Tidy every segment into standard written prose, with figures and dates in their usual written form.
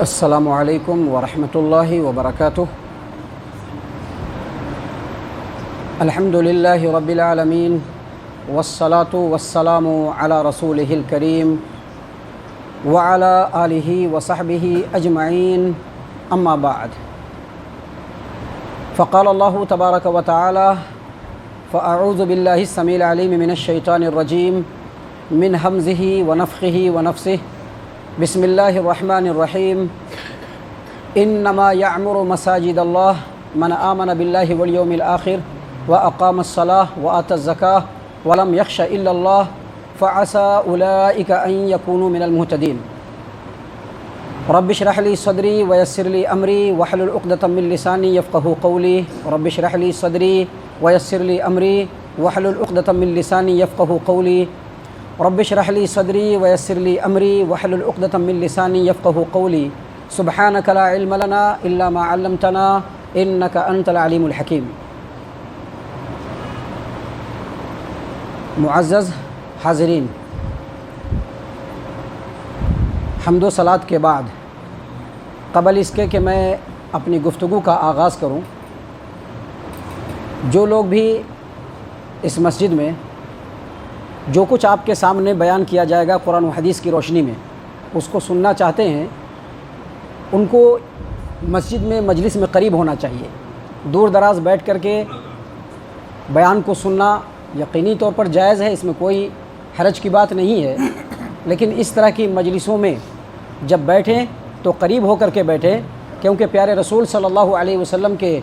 السلام علیکم ورحمۃ اللہ وبرکاتہ۔ الحمد للہ رب العالمین والصلاة والسلام علی رسولہ الکریم وعلی آلہ وصحبہ اجمعین، اما بعد، فقال اللہ تبارک وتعالی فاعوذ باللہ السمیع العلیم من الشیطان الرجیم من ہمزہ ونفخہ ونفثہ، بسم اللہ الرحمن الرحیم۔ انما یعمر مساجد اللہ من آمن باللہ والیوم الآخر واقام الصلاة وآتى الزکاة ولم یخش الا اللہ فعسى اولئک ان یکونوا من المہتدین۔ رب اشرح لی صدری ویسر لی امری واحلل عقدۃ من لسانی یفقہوا قولی۔ رب اشرح لی صدری ویسر لی امری واحلل عقدۃ من لسانی یفقہوا قولی۔ رب اشرح لی صدری ویسر لی امری واحلل عقدۃ من لسانی یفقہوا قولی۔ سبحانک لا علم لنا الا ما علمتنا انک انت العلیم الحکیم۔ معزز حاضرین، حمد و صلات کے بعد قبل اس کے کہ میں اپنی گفتگو کا آغاز کروں، جو لوگ بھی اس مسجد میں جو کچھ آپ کے سامنے بیان کیا جائے گا قرآن و حدیث کی روشنی میں، اس کو سننا چاہتے ہیں، ان کو مسجد میں مجلس میں قریب ہونا چاہیے۔ دور دراز بیٹھ کر کے بیان کو سننا یقینی طور پر جائز ہے، اس میں کوئی حرج کی بات نہیں ہے، لیکن اس طرح کی مجلسوں میں جب بیٹھیں تو قریب ہو کر کے بیٹھیں، کیونکہ پیارے رسول صلی اللہ علیہ وسلم کے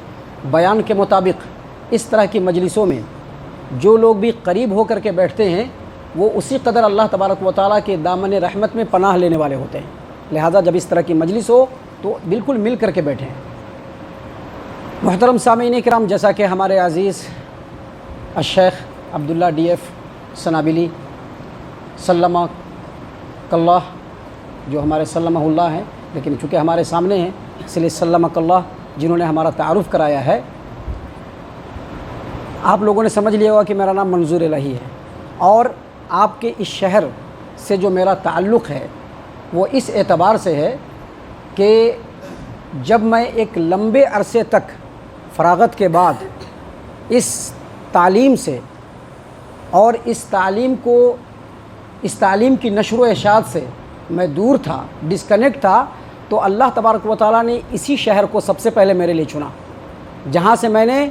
بیان کے مطابق اس طرح کی مجلسوں میں جو لوگ بھی قریب ہو کر کے بیٹھتے ہیں وہ اسی قدر اللہ تبارک و تعالیٰ کے دامن رحمت میں پناہ لینے والے ہوتے ہیں۔ لہٰذا جب اس طرح کی مجلس ہو تو بالکل مل کر کے بیٹھیں۔ محترم سامعین کرام، جیسا کہ ہمارے عزیز الشیخ عبداللہ ڈی ایف سنابلی سلمک اللہ، جو ہمارے سلمہ اللہ ہیں لیکن چونکہ ہمارے سامنے ہیں اس لیے سلمک اللہ، جنہوں نے ہمارا تعارف کرایا ہے، آپ لوگوں نے سمجھ لیا ہوگا کہ میرا نام منظور الہی ہے، اور آپ کے اس شہر سے جو میرا تعلق ہے وہ اس اعتبار سے ہے کہ جب میں ایک لمبے عرصے تک فراغت کے بعد اس تعلیم سے اور اس تعلیم کی نشر و اشاعت سے میں دور تھا، ڈسکنیکٹ تھا، تو اللہ تبارک و تعالیٰ نے اسی شہر کو سب سے پہلے میرے لیے چنا، جہاں سے میں نے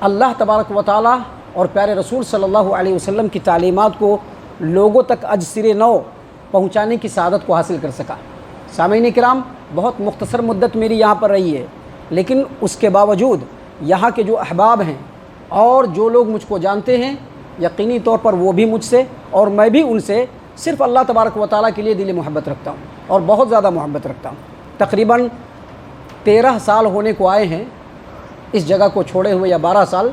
اللہ تبارک و تعالیٰ اور پیارے رسول صلی اللہ علیہ وسلم کی تعلیمات کو لوگوں تک اجسر نو پہنچانے کی سعادت کو حاصل کر سکا۔ سامعین کرام، بہت مختصر مدت میری یہاں پر رہی ہے، لیکن اس کے باوجود یہاں کے جو احباب ہیں اور جو لوگ مجھ کو جانتے ہیں، یقینی طور پر وہ بھی مجھ سے اور میں بھی ان سے صرف اللہ تبارک و تعالیٰ کے لیے دل محبت رکھتا ہوں، اور بہت زیادہ محبت رکھتا ہوں۔ تقریباً 13 سال ہونے کو آئے ہیں اس جگہ کو چھوڑے ہوئے، یا 12 سال،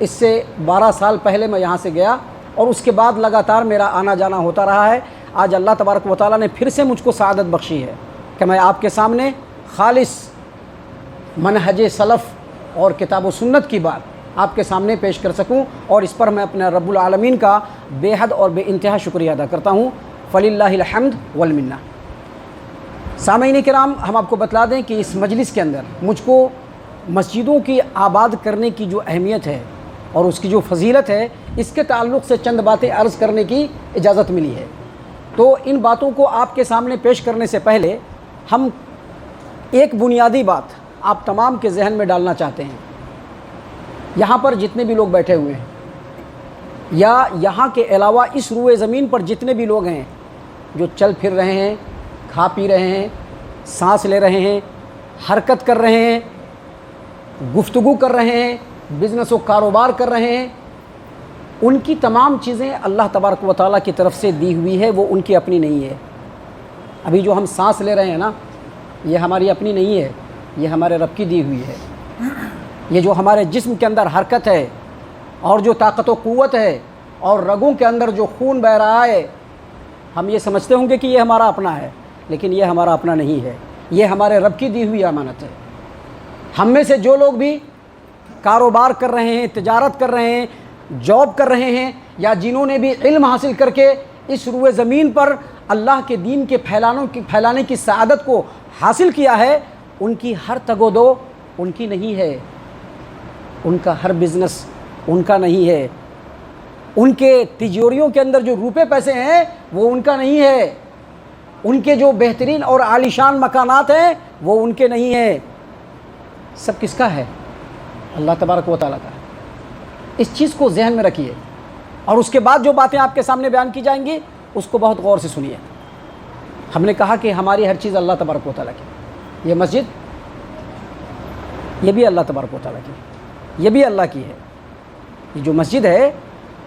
اس سے 12 سال پہلے میں یہاں سے گیا، اور اس کے بعد لگاتار میرا آنا جانا ہوتا رہا ہے۔ آج اللہ تبارک و تعالیٰ نے پھر سے مجھ کو سعادت بخشی ہے کہ میں آپ کے سامنے خالص منہج سلف اور کتاب و سنت کی بات آپ کے سامنے پیش کر سکوں، اور اس پر میں اپنے رب العالمین کا بے حد اور بے انتہا شکریہ ادا کرتا ہوں۔ فللہ الحمد والمنہ۔ سامعین کرام، ہم آپ کو بتلا دیں کہ اس مجلس کے اندر مجھ کو مسجدوں کی آباد کرنے کی جو اہمیت ہے اور اس کی جو فضیلت ہے، اس کے تعلق سے چند باتیں عرض کرنے کی اجازت ملی ہے۔ تو ان باتوں کو آپ کے سامنے پیش کرنے سے پہلے ہم ایک بنیادی بات آپ تمام کے ذہن میں ڈالنا چاہتے ہیں۔ یہاں پر جتنے بھی لوگ بیٹھے ہوئے ہیں، یا یہاں کے علاوہ اس روئے زمین پر جتنے بھی لوگ ہیں جو چل پھر رہے ہیں، کھا پی رہے ہیں، سانس لے رہے ہیں، حرکت کر رہے ہیں، گفتگو کر رہے ہیں، بزنس و کاروبار کر رہے ہیں، ان کی تمام چیزیں اللہ تبارک و تعالیٰ کی طرف سے دی ہوئی ہے، وہ ان کی اپنی نہیں ہے۔ ابھی جو ہم سانس لے رہے ہیں نا، یہ ہماری اپنی نہیں ہے، یہ ہمارے رب کی دی ہوئی ہے۔ یہ جو ہمارے جسم کے اندر حرکت ہے اور جو طاقت و قوت ہے اور رگوں کے اندر جو خون بہ رہا ہے، ہم یہ سمجھتے ہوں گے کہ یہ ہمارا اپنا ہے، لیکن یہ ہمارا اپنا نہیں ہے، یہ ہمارے رب کی دی ہوئی امانت ہے۔ ہم میں سے جو لوگ بھی کاروبار کر رہے ہیں، تجارت کر رہے ہیں، جاب کر رہے ہیں، یا جنہوں نے بھی علم حاصل کر کے اس روئے زمین پر اللہ کے دین کے پھیلانے کی سعادت کو حاصل کیا ہے، ان کی ہر تگ و دو ان کی نہیں ہے، ان کا ہر بزنس ان کا نہیں ہے، ان کے تجوریوں کے اندر جو روپے پیسے ہیں وہ ان کا نہیں ہے، ان کے جو بہترین اور عالیشان مکانات ہیں وہ ان کے نہیں ہیں، سب کس کا ہے؟ اللہ تبارک و تعالیٰ کا ہے۔ اس چیز کو ذہن میں رکھیے، اور اس کے بعد جو باتیں آپ کے سامنے بیان کی جائیں گی اس کو بہت غور سے سنیے۔ ہم نے کہا کہ ہماری ہر چیز اللہ تبارک و تعالیٰ کی، یہ مسجد یہ بھی اللہ تبارک و تعالیٰ کی، یہ بھی اللہ کی ہے۔ یہ جو مسجد ہے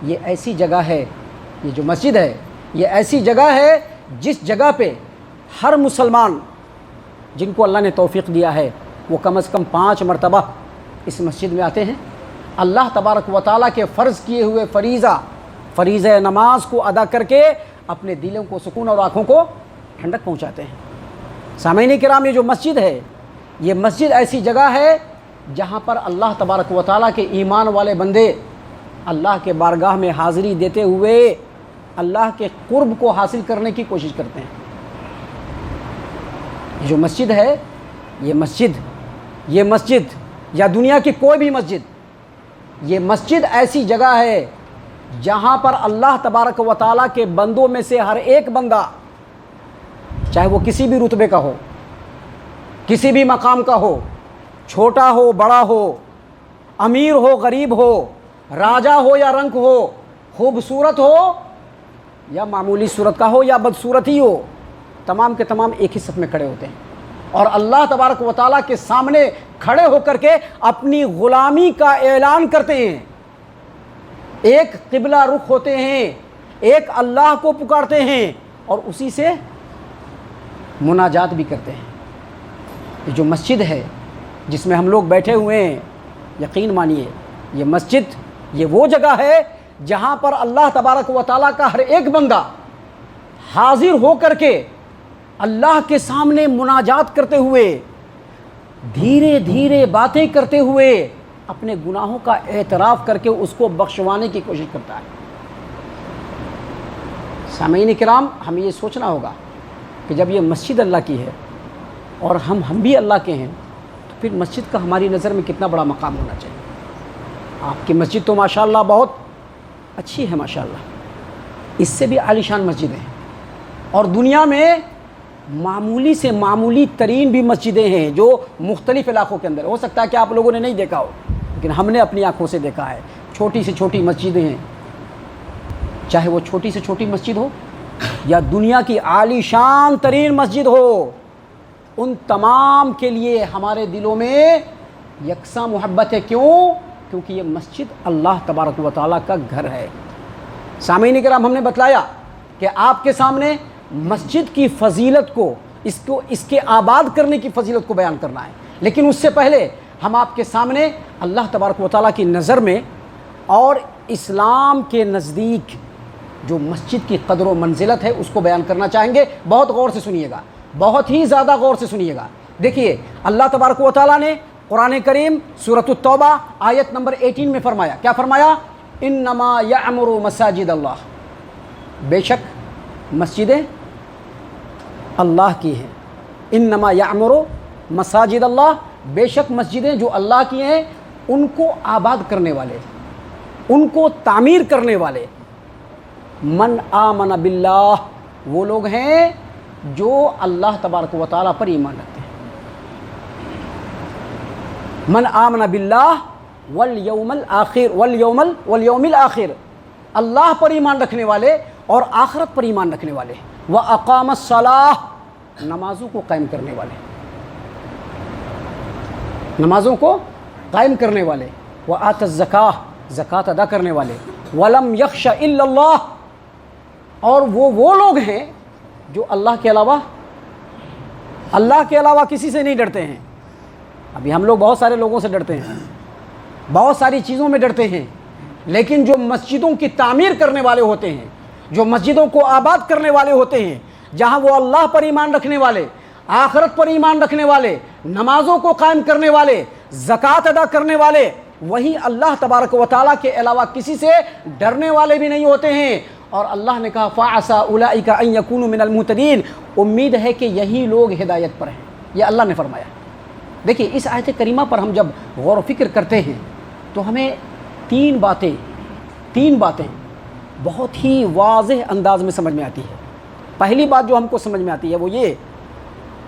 یہ ایسی جگہ ہے، یہ جو مسجد ہے یہ ایسی جگہ ہے جس جگہ پہ ہر مسلمان جن کو اللہ نے توفیق دیا ہے وہ کم از کم 5 مرتبہ اس مسجد میں آتے ہیں، اللہ تبارک و تعالیٰ کے فرض کیے ہوئے فریضہ نماز کو ادا کر کے اپنے دلوں کو سکون اور آنکھوں کو ٹھنڈک پہنچاتے ہیں۔ سامعین کرام، یہ جو مسجد ہے یہ مسجد ایسی جگہ ہے جہاں پر اللہ تبارک و تعالیٰ کے ایمان والے بندے اللہ کے بارگاہ میں حاضری دیتے ہوئے اللہ کے قرب کو حاصل کرنے کی کوشش کرتے ہیں۔ یہ جو مسجد ہے یہ مسجد یا دنیا کی کوئی بھی مسجد، یہ مسجد ایسی جگہ ہے جہاں پر اللہ تبارک و تعالیٰ کے بندوں میں سے ہر ایک بندہ، چاہے وہ کسی بھی رتبے کا ہو، کسی بھی مقام کا ہو، چھوٹا ہو بڑا ہو، امیر ہو غریب ہو، راجہ ہو یا رنک ہو، خوبصورت ہو یا معمولی صورت کا ہو یا بدصورت ہی ہو، تمام کے تمام ایک ہی صف میں کھڑے ہوتے ہیں اور اللہ تبارک و تعالیٰ کے سامنے کھڑے ہو کر کے اپنی غلامی کا اعلان کرتے ہیں، ایک قبلہ رخ ہوتے ہیں، ایک اللہ کو پکارتے ہیں اور اسی سے مناجات بھی کرتے ہیں۔ یہ جو مسجد ہے جس میں ہم لوگ بیٹھے ہوئے ہیں، یقین مانیے یہ مسجد یہ وہ جگہ ہے جہاں پر اللہ تبارک و تعالیٰ کا ہر ایک بندہ حاضر ہو کر کے اللہ کے سامنے مناجات کرتے ہوئے، دھیرے دھیرے باتیں کرتے ہوئے اپنے گناہوں کا اعتراف کر کے اس کو بخشوانے کی کوشش کرتا ہے۔ سامعین کرام، ہمیں یہ سوچنا ہوگا کہ جب یہ مسجد اللہ کی ہے اور ہم بھی اللہ کے ہیں تو پھر مسجد کا ہماری نظر میں کتنا بڑا مقام ہونا چاہیے۔ آپ کی مسجد تو ماشاءاللہ بہت اچھی ہے، ماشاءاللہ، اس سے بھی عالیشان مسجدیں ہیں، اور دنیا میں معمولی سے معمولی ترین بھی مسجدیں ہیں جو مختلف علاقوں کے اندر، ہو سکتا ہے کہ آپ لوگوں نے نہیں دیکھا ہو لیکن ہم نے اپنی آنکھوں سے دیکھا ہے۔ چھوٹی سے چھوٹی مسجدیں ہیں، چاہے وہ چھوٹی سے چھوٹی مسجد ہو یا دنیا کی عالیشان ترین مسجد ہو، ان تمام کے لیے ہمارے دلوں میں یکساں محبت ہے۔ کیونکہ یہ مسجد اللہ تبارک و تعالیٰ کا گھر ہے۔ سامعین کرام، ہم نے بتلایا کہ آپ کے سامنے مسجد کی فضیلت کو اس کے آباد کرنے کی فضیلت کو بیان کرنا ہے، لیکن اس سے پہلے ہم آپ کے سامنے اللہ تبارک و تعالیٰ کی نظر میں اور اسلام کے نزدیک جو مسجد کی قدر و منزلت ہے اس کو بیان کرنا چاہیں گے۔ بہت غور سے سنیے گا، بہت ہی زیادہ غور سے سنیے گا۔ دیکھیے، اللہ تبارک و تعالیٰ نے قرآن کریم سورۃ التوبہ آیت نمبر 18 میں فرمایا، کیا فرمایا؟ انما یعمر مساجد اللہ، بے شک مسجدیں اللہ کی ہیں۔ انما یعمر مساجد اللہ، بے شک مسجدیں جو اللہ کی ہیں ان کو آباد کرنے والے، ان کو تعمیر کرنے والے من آمن باللہ، وہ لوگ ہیں جو اللہ تبارک و تعالیٰ پر ایمان رکھتے ہیں۔ من آمن باللہ والیوم الآخر والیوم الآخر، اللہ پر ایمان رکھنے والے اور آخرت پر ایمان رکھنے والے، وَأَقَامَ الصَّلَاةَ، نمازوں کو قائم کرنے والے، نمازوں کو قائم کرنے والے، وَآتَ الزَّكَاةَ، زکوٰۃ ادا کرنے والے، وَلَمْ يَخْشَ إِلَّا اللَّهَ، اور وہ لوگ ہیں جو اللہ کے علاوہ کسی سے نہیں ڈرتے ہیں۔ ابھی ہم لوگ بہت سارے لوگوں سے ڈرتے ہیں، بہت ساری چیزوں میں ڈرتے ہیں، لیکن جو مسجدوں کی تعمیر کرنے والے ہوتے ہیں، جو مسجدوں کو آباد کرنے والے ہوتے ہیں، جہاں وہ اللہ پر ایمان رکھنے والے، آخرت پر ایمان رکھنے والے، نمازوں کو قائم کرنے والے، زکوٰۃ ادا کرنے والے، وہی اللہ تبارک و تعالیٰ کے علاوہ کسی سے ڈرنے والے بھی نہیں ہوتے ہیں۔ اور اللہ نے کہا فَعَسَىٰ أُولَٰئِكَ أَن يَكُونُوا مِنَ الْمُهْتَدِينَ، امید ہے کہ یہی لوگ ہدایت پر ہیں۔ یہ اللہ نے فرمایا۔ دیکھیے اس آیت کریمہ پر ہم جب غور و فکر کرتے ہیں تو ہمیں تین باتیں بہت ہی واضح انداز میں سمجھ میں آتی ہے۔ پہلی بات جو ہم کو سمجھ میں آتی ہے وہ یہ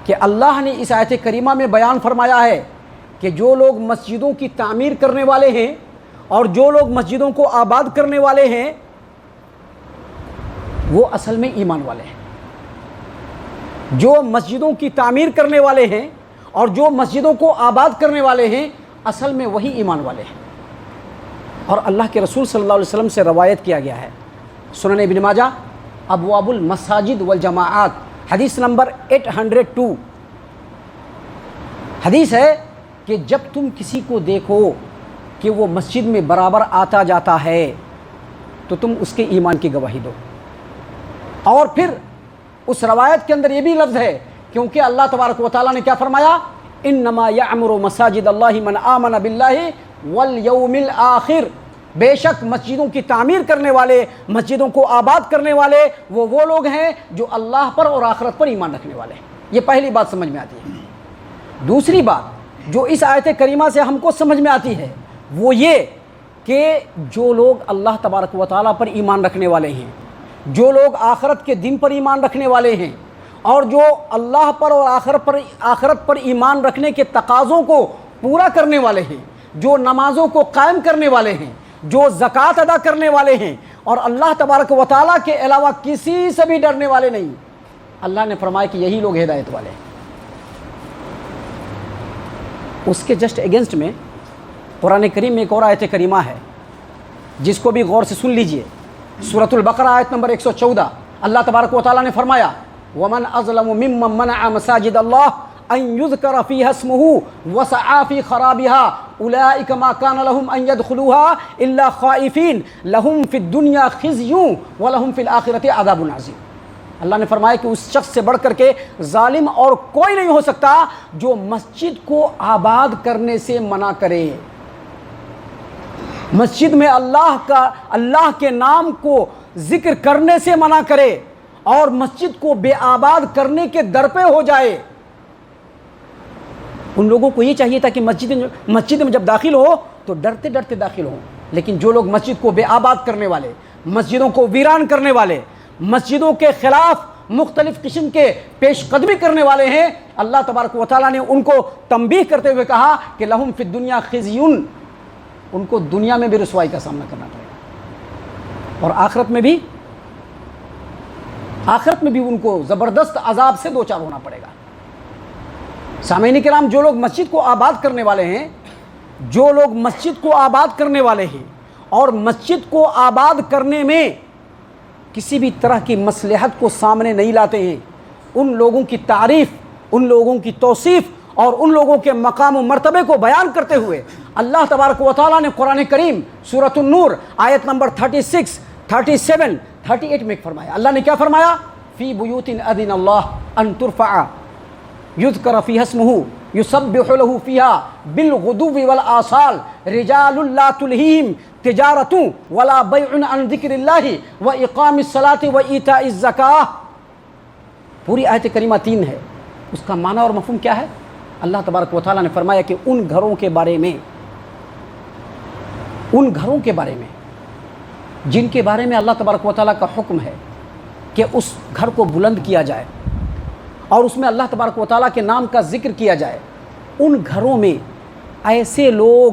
کہ اللہ نے اس آیت کریمہ میں بیان فرمایا ہے کہ جو لوگ مسجدوں کی تعمیر کرنے والے ہیں اور جو لوگ مسجدوں کو آباد کرنے والے ہیں وہ اصل میں ایمان والے ہیں۔ جو مسجدوں کی تعمیر کرنے والے ہیں اور جو مسجدوں کو آباد کرنے والے ہیں اصل میں وہی ایمان والے ہیں۔ اور اللہ کے رسول صلی اللہ علیہ وسلم سے روایت کیا گیا ہے، سنن ابن ماجہ ابواب المساجد والجماعات حدیث نمبر 802، حدیث ہے کہ جب تم کسی کو دیکھو کہ وہ مسجد میں برابر آتا جاتا ہے تو تم اس کے ایمان کی گواہی دو۔ اور پھر اس روایت کے اندر یہ بھی لفظ ہے، کیونکہ اللہ تبارک و تعالیٰ نے کیا فرمایا، انما یعمر مساجد اللہ من آمن باللہ والیوم الآخر، بے شک مسجدوں کی تعمیر کرنے والے، مسجدوں کو آباد کرنے والے وہ لوگ ہیں جو اللہ پر اور آخرت پر ایمان رکھنے والے ہیں۔ یہ پہلی بات سمجھ میں آتی ہے۔ دوسری بات جو اس آیت کریمہ سے ہم کو سمجھ میں آتی ہے وہ یہ کہ جو لوگ اللہ تبارک و تعالیٰ پر ایمان رکھنے والے ہیں، جو لوگ آخرت کے دن پر ایمان رکھنے والے ہیں اور جو اللہ پر اور آخرت پر ایمان رکھنے کے تقاضوں کو پورا کرنے والے ہیں، جو نمازوں کو قائم کرنے والے ہیں، جو زکوٰۃ ادا کرنے والے ہیں اور اللہ تبارک و تعالیٰ کے علاوہ کسی سے بھی ڈرنے والے نہیں، اللہ نے فرمایا کہ یہی لوگ ہدایت والے ہیں۔ اس کے جسٹ اگینسٹ میں قرآن کریم میں ایک اور آیت کریمہ ہے جس کو بھی غور سے سن لیجئے، سورۃ البقرہ آیت نمبر 114، اللہ تبارک و تعالیٰ نے فرمایا وَمَنْ أَظْلَمُ مِمَّنْ مَنَعَ مَسَاجِدَ اللَّهِ أَنْ يُذْكَرَ فِيهَا اسْمُهُ وَسَعَىٰ فِي خَرَابِهَا أُولَٰئِكَ مَا كَانَ لَهُمْ أَنْ يَدْخُلُوهَا إِلَّا خَائِفِينَ لَهُمْ فِي الدُّنْيَا خِزْيٌ وَلَهُمْ فِي الْآخِرَةِ عَذَابٌ عَظِيمٌ۔ اللہ نے فرمایا کہ اس شخص سے بڑھ کر کے ظالم اور کوئی نہیں ہو سکتا جو مسجد کو آباد کرنے سے منع کرے، مسجد میں اللہ کے نام کو ذکر کرنے سے منع کرے اور مسجد کو بے آباد کرنے کے در پہ ہو جائے۔ ان لوگوں کو یہ چاہیے تھا کہ مسجد میں جب داخل ہو تو ڈرتے ڈرتے داخل ہوں، لیکن جو لوگ مسجد کو بے آباد کرنے والے، مسجدوں کو ویران کرنے والے، مسجدوں کے خلاف مختلف قسم کے پیش قدمی کرنے والے ہیں، اللہ تبارک و تعالیٰ نے ان کو تنبیہ کرتے ہوئے کہا کہ لہم فی الدنیا خزی، ان کو دنیا میں بھی رسوائی کا سامنا کرنا پڑے گا اور آخرت میں بھی ان کو زبردست عذاب سے دوچار ہونا پڑے گا۔ سامعین کرام، جو لوگ مسجد کو آباد کرنے والے ہیں، جو لوگ مسجد کو آباد کرنے والے ہیں اور مسجد کو آباد کرنے میں کسی بھی طرح کی مصلحت کو سامنے نہیں لاتے ہیں، ان لوگوں کی تعریف، ان لوگوں کی توصیف اور ان لوگوں کے مقام و مرتبے کو بیان کرتے ہوئے اللہ تبارک و تعالیٰ نے قرآن کریم سورۃ النور آیت نمبر 36، 37، 38 میں فرمایا، اللہ نے کیا فرمایا، فی بیوت اذن اللہ ان ترفع یذکر فیہا اسمہ یسبح لہ فیہا بالغدو والآصال رجال لا تلہیہم تجارت ولا بیع عن ذکر اللہ واقام الصلاۃ وایتاء الزکاۃ۔ پوری آیت کریمہ 3 ہے، اس کا معنی اور مفہوم کیا ہے؟ اللہ تبارک و تعالیٰ نے فرمایا کہ ان گھروں کے بارے میں جن کے بارے میں اللہ تبارک و تعالیٰ کا حکم ہے کہ اس گھر کو بلند کیا جائے اور اس میں اللہ تبارک و تعالیٰ کے نام کا ذکر کیا جائے، ان گھروں میں ایسے لوگ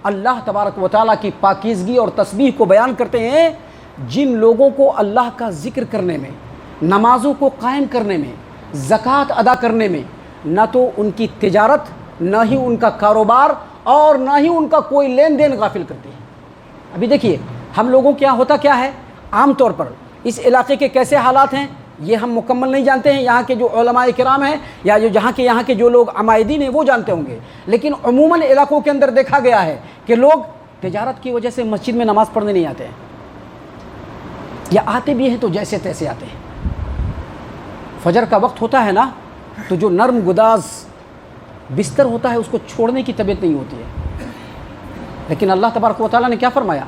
اللہ تبارک و تعالیٰ کی پاکیزگی اور تسبیح کو بیان کرتے ہیں جن لوگوں کو اللہ کا ذکر کرنے میں، نمازوں کو قائم کرنے میں، زکوٰۃ ادا کرنے میں نہ تو ان کی تجارت، نہ ہی ان کا کاروبار اور نہ ہی ان کا کوئی لین دین غافل کرتی ہے۔ ابھی دیکھیے ہم لوگوں کے یہاں ہوتا کیا ہے، عام طور پر اس علاقے کے کیسے حالات ہیں یہ ہم مکمل نہیں جانتے ہیں، یہاں کے جو علماء کرام ہیں یا جو یہاں کے جو لوگ عمائدین ہیں وہ جانتے ہوں گے، لیکن عموماً علاقوں کے اندر دیکھا گیا ہے کہ لوگ تجارت کی وجہ سے مسجد میں نماز پڑھنے نہیں آتے ہیں، یا آتے بھی ہیں تو جیسے تیسے آتے ہیں۔ فجر کا وقت ہوتا ہے نا تو جو نرم گداز بستر ہوتا ہے اس کو چھوڑنے کی طبیعت نہیں ہوتی ہے، لیکن اللہ تبارک و تعالیٰ نے کیا فرمایا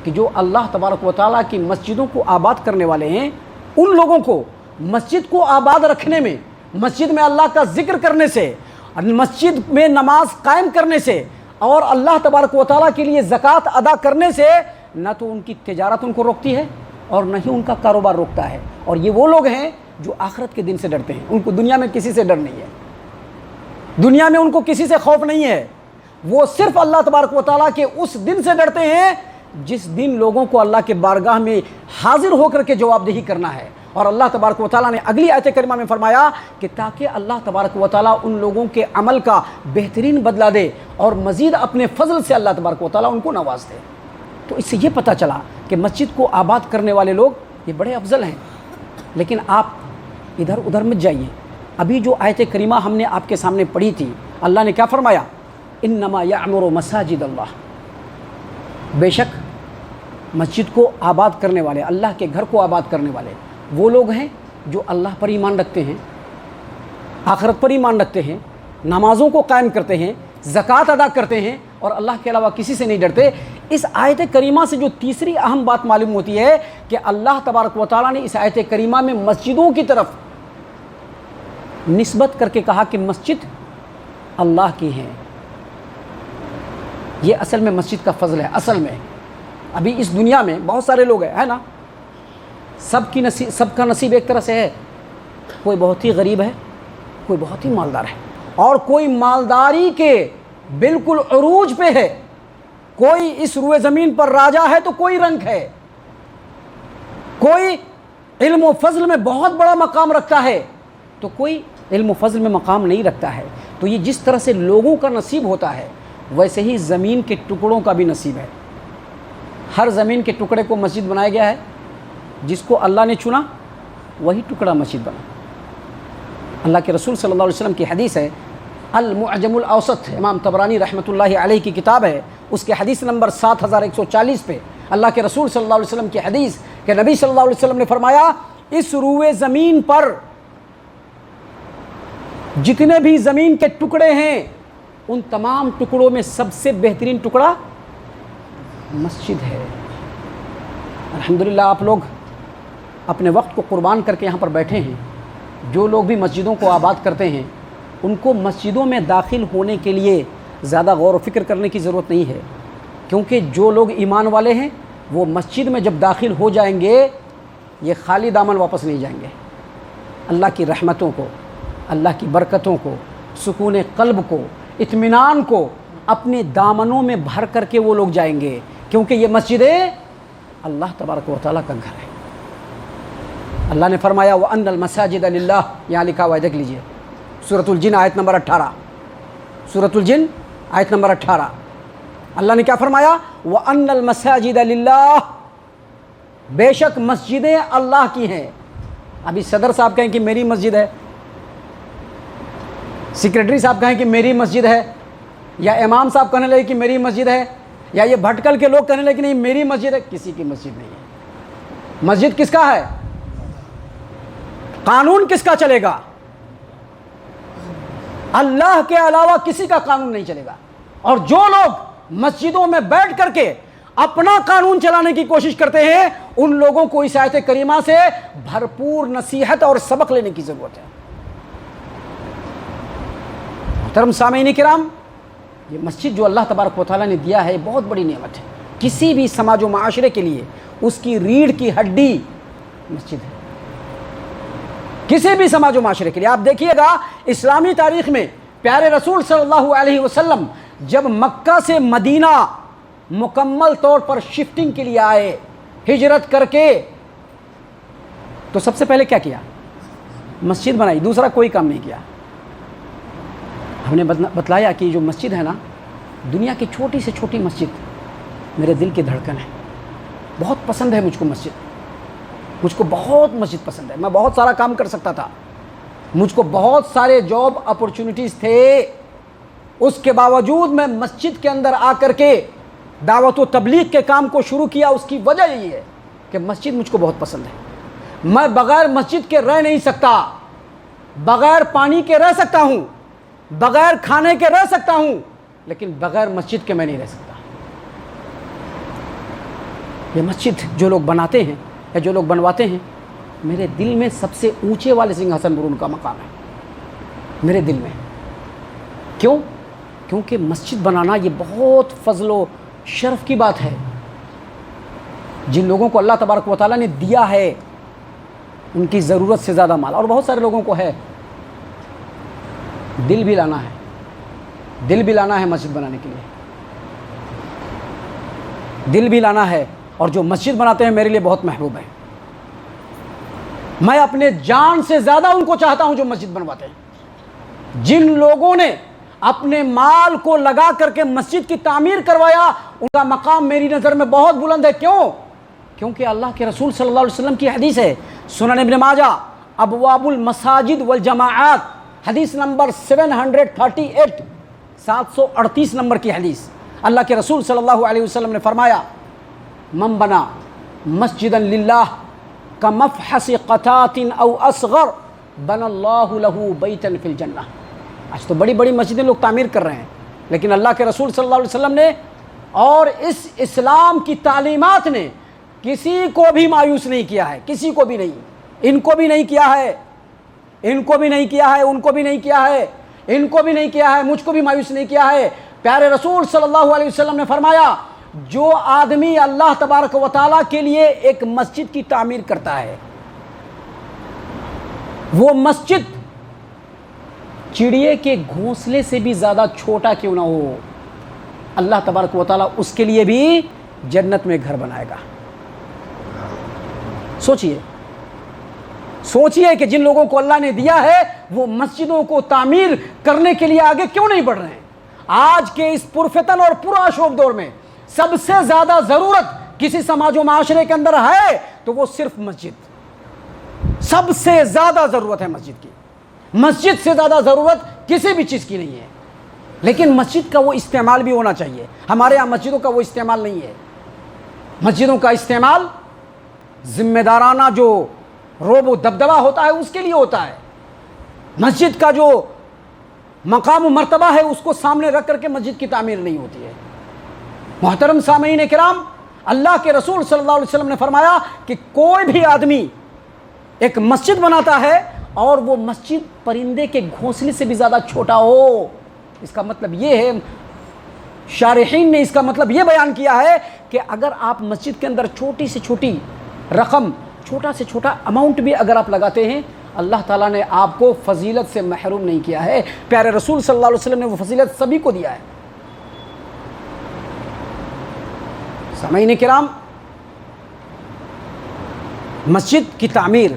کہ جو اللہ تبارک و تعالیٰ کی مسجدوں کو آباد کرنے والے ہیں ان لوگوں کو مسجد کو آباد رکھنے میں، مسجد میں اللہ کا ذکر کرنے سے، مسجد میں نماز قائم کرنے سے اور اللہ تبارک و تعالیٰ کے لیے زکوٰۃ ادا کرنے سے نہ تو ان کی تجارت ان کو روکتی ہے اور نہ ہی ان کا کاروبار روکتا ہے. اور یہ وہ لوگ ہیں جو آخرت کے دن سے ڈرتے ہیں. ان کو دنیا میں کسی سے ڈر نہیں ہے، دنیا میں ان کو کسی سے خوف نہیں ہے. وہ صرف اللہ تبارک و تعالیٰ کے اس دن سے ڈرتے ہیں جس دن لوگوں کو اللہ کے بارگاہ میں حاضر ہو کر کے جواب دہی کرنا ہے. اور اللہ تبارک و تعالیٰ نے اگلی آیت کریمہ میں فرمایا کہ تاکہ اللہ تبارک و تعالیٰ ان لوگوں کے عمل کا بہترین بدلہ دے اور مزید اپنے فضل سے اللہ تبارک و تعالیٰ ان کو نواز دے. تو اس سے یہ پتہ چلا کہ مسجد کو آباد کرنے والے لوگ یہ بڑے افضل ہیں. لیکن آپ ادھر ادھر مت جائیے. ابھی جو آیت کریمہ ہم نے آپ کے سامنے پڑھی تھی، اللہ نے کیا فرمایا؟ انما یعمر مساجد اللہ. بے شک مسجد کو آباد کرنے والے، اللہ کے گھر کو آباد کرنے والے وہ لوگ ہیں جو اللہ پر ایمان رکھتے ہیں، آخرت پر ایمان رکھتے ہیں، نمازوں کو قائم کرتے ہیں، زکوٰۃ ادا کرتے ہیں اور اللہ کے علاوہ کسی سے نہیں ڈرتے. اس آیت کریمہ سے جو تیسری اہم بات معلوم ہوتی ہے کہ اللہ تبارک و تعالیٰ نے اس آیت کریمہ میں مسجدوں کی طرف نسبت کر کے کہا کہ مسجد اللہ کی ہیں. یہ اصل میں مسجد کا فضل ہے. اصل میں ابھی اس دنیا میں بہت سارے لوگ ہیں، ہے نا، سب کا نصیب ایک طرح سے ہے. کوئی بہت ہی غریب ہے، کوئی بہت ہی مالدار ہے، اور کوئی مالداری کے بالکل عروج پہ ہے. کوئی اس روئے زمین پر راجا ہے تو کوئی رنک ہے، کوئی علم و فضل میں بہت بڑا مقام رکھتا ہے تو کوئی علم و فضل میں مقام نہیں رکھتا ہے. تو یہ جس طرح سے لوگوں کا نصیب ہوتا ہے ویسے ہی زمین کے ٹکڑوں کا بھی نصیب ہے. ہر زمین کے ٹکڑے کو مسجد بنایا گیا ہے. جس کو اللہ نے چنا وہی ٹکڑا مسجد بنا. اللہ کے رسول صلی اللہ علیہ وسلم کی حدیث ہے، المعجم الاوسط، امام طبرانی رحمۃ اللہ علیہ کی کتاب ہے، اس کے حدیث نمبر 7140 پہ اللہ کے رسول صلی اللہ علیہ وسلم کی حدیث کہ نبی صلی اللہ علیہ وسلم نے فرمایا اس روئے زمین پر جتنے بھی زمین کے ٹکڑے ہیں ان تمام ٹکڑوں میں سب سے بہترین ٹکڑا مسجد ہے. الحمدللہ آپ لوگ اپنے وقت کو قربان کر کے یہاں پر بیٹھے ہیں. جو لوگ بھی مسجدوں کو آباد کرتے ہیں ان کو مسجدوں میں داخل ہونے کے لیے زیادہ غور و فکر کرنے کی ضرورت نہیں ہے، کیونکہ جو لوگ ایمان والے ہیں وہ مسجد میں جب داخل ہو جائیں گے یہ خالی دامن واپس نہیں جائیں گے. اللہ کی رحمتوں کو، اللہ کی برکتوں کو، سکون قلب کو، اطمینان کو اپنے دامنوں میں بھر کر کے وہ لوگ جائیں گے، کیونکہ یہ مسجدیں اللہ تبارک و تعالیٰ کا گھر ہے. اللہ نے فرمایا وَأَنَّ الْمَسَاجِدَ لِلَّهِ، یہاں لکھا ہوا ہے، دیکھ لیجئے سورۃ الجن آیت نمبر 18، سورۃ الجن آیت نمبر 18. اللہ نے کیا فرمایا؟ وَأَنَّ الْمَسَاجِدَ لِلَّهِ، بے شک مسجدیں اللہ کی ہیں. ابھی صدر صاحب کہیں کہ میری مسجد ہے، سیکریٹری صاحب کہیں کہ میری مسجد ہے، یا امام صاحب کہنے لگے کہ میری مسجد ہے، یا یہ بھٹکل کے لوگ کہنے لگے کہ نہیں میری مسجد ہے. کسی کی مسجد نہیں ہے. مسجد کس کا ہے؟ قانون کس کا چلے گا؟ اللہ کے علاوہ کسی کا قانون نہیں چلے گا. اور جو لوگ مسجدوں میں بیٹھ کر کے اپنا قانون چلانے کی کوشش کرتے ہیں ان لوگوں کو اس آیت کریمہ سے بھرپور نصیحت اور سبق لینے کی ضرورت ہے. محترم سامعین کرام، یہ مسجد جو اللہ تبارک و تعالیٰ نے دیا ہے بہت بڑی نعمت ہے. کسی بھی سماج و معاشرے کے لیے اس کی ریڑھ کی ہڈی مسجد ہے. کسی بھی سماج و معاشرے کے لیے آپ دیکھیے گا اسلامی تاریخ میں پیارے رسول صلی اللہ علیہ وسلم جب مکہ سے مدینہ مکمل طور پر شفٹنگ کے لیے آئے ہجرت کر کے، تو سب سے پہلے کیا کیا؟ مسجد بنائی. دوسرا کوئی کام نہیں کیا. ہم نے بتلایا کہ جو مسجد ہے نا، دنیا کی چھوٹی سے چھوٹی مسجد میرے دل کی دھڑکن ہے. بہت پسند ہے مجھ کو مسجد، مجھ کو بہت مسجد پسند ہے. میں بہت سارا کام کر سکتا تھا، مجھ کو بہت سارے جاب اپرچونٹیز تھے، اس کے باوجود میں مسجد کے اندر آ کر کے دعوت و تبلیغ کے کام کو شروع کیا. اس کی وجہ یہی ہے کہ مسجد مجھ کو بہت پسند ہے. میں بغیر مسجد کے رہ نہیں سکتا، بغیر پانی کے رہ سکتا ہوں، بغیر کھانے کے رہ سکتا ہوں، لیکن بغیر مسجد کے میں نہیں رہ سکتا. یہ مسجد جو لوگ بناتے ہیں یا جو لوگ بنواتے ہیں، میرے دل میں سب سے اونچے والے سنگھاسن پر ان کا مقام ہے. میرے دل میں. کیوں؟ کیونکہ مسجد بنانا یہ بہت فضل و شرف کی بات ہے. جن لوگوں کو اللہ تبارک و تعالیٰ نے دیا ہے ان کی ضرورت سے زیادہ مال، اور بہت سارے لوگوں کو ہے، دل بھی لانا ہے، دل بھی لانا ہے مسجد بنانے کے لیے، دل بھی لانا ہے. اور جو مسجد بناتے ہیں میرے لیے بہت محبوب ہیں. میں اپنے جان سے زیادہ ان کو چاہتا ہوں جو مسجد بنواتے ہیں. جن لوگوں نے اپنے مال کو لگا کر کے مسجد کی تعمیر کروایا ان کا مقام میری نظر میں بہت بلند ہے. کیوں؟ کیونکہ اللہ کے رسول صلی اللہ علیہ وسلم کی حدیث ہے، سنن ابن ماجہ ابواب المساجد والجماعات، حدیث نمبر 738، 738 نمبر کی حدیث. اللہ کے رسول صلی اللہ علیہ وسلم نے فرمایا، من بنا مسجدا للہ کمفحص قطات او اصغر بنى اللہ لہ بیتا فی الجنہ. آج تو بڑی بڑی مسجدیں لوگ تعمیر کر رہے ہیں، لیکن اللہ کے رسول صلی اللہ علیہ وسلم نے اور اس اسلام کی تعلیمات نے کسی کو بھی مایوس نہیں کیا ہے، کسی کو بھی نہیں. ان کو بھی نہیں کیا ہے، ان کو بھی نہیں کیا ہے، ان کو بھی نہیں کیا ہے، ان کو بھی نہیں کیا ہے، مجھ کو بھی مایوس نہیں کیا ہے. پیارے رسول صلی اللہ علیہ وسلم نے فرمایا، جو آدمی اللہ تبارک و تعالیٰ کے لیے ایک مسجد کی تعمیر کرتا ہے، وہ مسجد چڑیے کے گھونسلے سے بھی زیادہ چھوٹا کیوں نہ ہو، اللہ تبارک و تعالیٰ اس کے لیے بھی جنت میں گھر بنائے گا. سوچئے سوچئے کہ جن لوگوں کو اللہ نے دیا ہے وہ مسجدوں کو تعمیر کرنے کے لیے آگے کیوں نہیں بڑھ رہے ہیں. آج کے اس پرفتن اور پرآشوب دور میں سب سے زیادہ ضرورت کسی سماج و معاشرے کے اندر ہے تو وہ صرف مسجد. سب سے زیادہ ضرورت ہے مسجد کی، مسجد سے زیادہ ضرورت کسی بھی چیز کی نہیں ہے. لیکن مسجد کا وہ استعمال بھی ہونا چاہیے. ہمارے ہاں مسجدوں کا وہ استعمال نہیں ہے. مسجدوں کا استعمال ذمہ دارانہ جو روب و دبدبہ ہوتا ہے اس کے لیے ہوتا ہے. مسجد کا جو مقام و مرتبہ ہے اس کو سامنے رکھ کر کے مسجد کی تعمیر نہیں ہوتی ہے. محترم سامعین کرام، اللہ کے رسول صلی اللہ علیہ وسلم نے فرمایا کہ کوئی بھی آدمی ایک مسجد بناتا ہے اور وہ مسجد پرندے کے گھونسلے سے بھی زیادہ چھوٹا ہو، اس کا مطلب یہ ہے، شارحین نے اس کا مطلب یہ بیان کیا ہے کہ اگر آپ مسجد کے اندر چھوٹی سے چھوٹی رقم، چھوٹا سے چھوٹا اماؤنٹ بھی اگر آپ لگاتے ہیں، اللہ تعالیٰ نے آپ کو فضیلت سے محروم نہیں کیا ہے. پیارے رسول صلی اللہ علیہ وسلم نے وہ فضیلت سبھی کو دیا ہے. سامعین کرام، مسجد کی تعمیر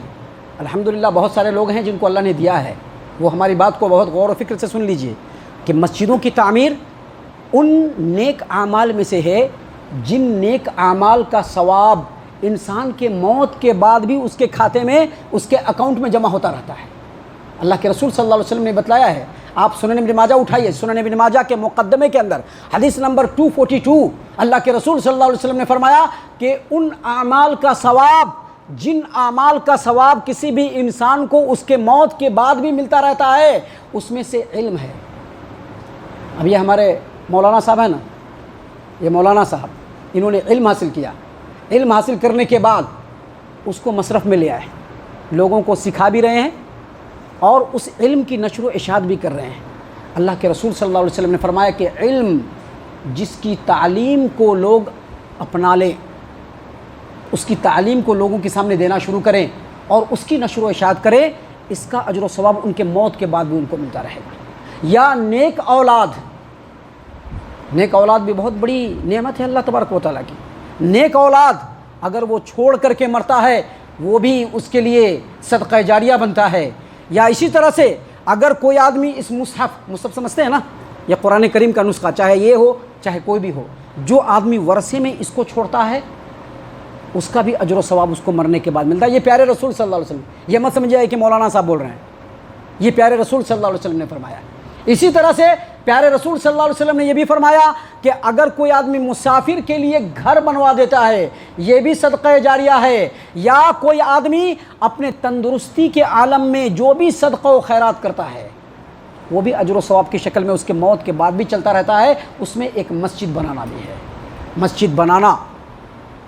الحمدللہ بہت سارے لوگ ہیں جن کو اللہ نے دیا ہے. وہ ہماری بات کو بہت غور و فکر سے سن لیجئے کہ مسجدوں کی تعمیر ان نیک اعمال میں سے ہے جن نیک اعمال کا ثواب انسان کے موت کے بعد بھی اس کے کھاتے میں، اس کے اکاؤنٹ میں جمع ہوتا رہتا ہے. اللہ کے رسول صلی اللہ علیہ وسلم نے بتلایا ہے. آپ سنن ابن ماجہ اٹھائیے، سنن ابن ماجہ کے مقدمے کے اندر حدیث نمبر 242 اللہ کے رسول صلی اللہ علیہ وسلم نے فرمایا کہ ان اعمال کا ثواب، جن اعمال کا ثواب کسی بھی انسان کو اس کے موت کے بعد بھی ملتا رہتا ہے، اس میں سے علم ہے. اب یہ ہمارے مولانا صاحب ہیں نا، یہ مولانا صاحب انہوں نے علم حاصل کیا. علم حاصل کرنے کے بعد اس کو مصرف میں لے آئے، لوگوں کو سکھا بھی رہے ہیں اور اس علم کی نشر و اشاعت بھی کر رہے ہیں. اللہ کے رسول صلی اللہ علیہ وسلم نے فرمایا کہ علم جس کی تعلیم کو لوگ اپنا لیں، اس کی تعلیم کو لوگوں کے سامنے دینا شروع کریں اور اس کی نشر و اشاعت کریں، اس کا اجر و ثواب ان کے موت کے بعد بھی ان کو ملتا رہے گا. یا نیک اولاد، نیک اولاد بھی بہت بڑی نعمت ہے اللہ تبارک و تعالیٰ کی. نیک اولاد اگر وہ چھوڑ کر کے مرتا ہے وہ بھی اس کے لیے صدقہ جاریہ بنتا ہے. یا اسی طرح سے اگر کوئی آدمی اس مصحف سمجھتے ہیں نا، یہ قرآن کریم کا نسخہ، چاہے یہ ہو چاہے کوئی بھی ہو، جو آدمی ورثے میں اس کو چھوڑتا ہے اس کا بھی اجر و ثواب اس کو مرنے کے بعد ملتا ہے. یہ پیارے رسول صلی اللہ علیہ وسلم، یہ مت سمجھے کہ مولانا صاحب بول رہے ہیں، یہ پیارے رسول صلی اللہ علیہ وسلم نے فرمایا. اسی طرح سے پیارے رسول صلی اللہ علیہ وسلم نے یہ بھی فرمایا کہ اگر کوئی آدمی مسافر کے لیے گھر بنوا دیتا ہے یہ بھی صدقہ جاریہ ہے. یا کوئی آدمی اپنے تندرستی کے عالم میں جو بھی صدقہ و خیرات کرتا ہے وہ بھی اجر و ثواب کی شکل میں اس کے موت کے بعد بھی چلتا رہتا ہے. اس میں ایک مسجد بنانا بھی ہے، مسجد بنانا.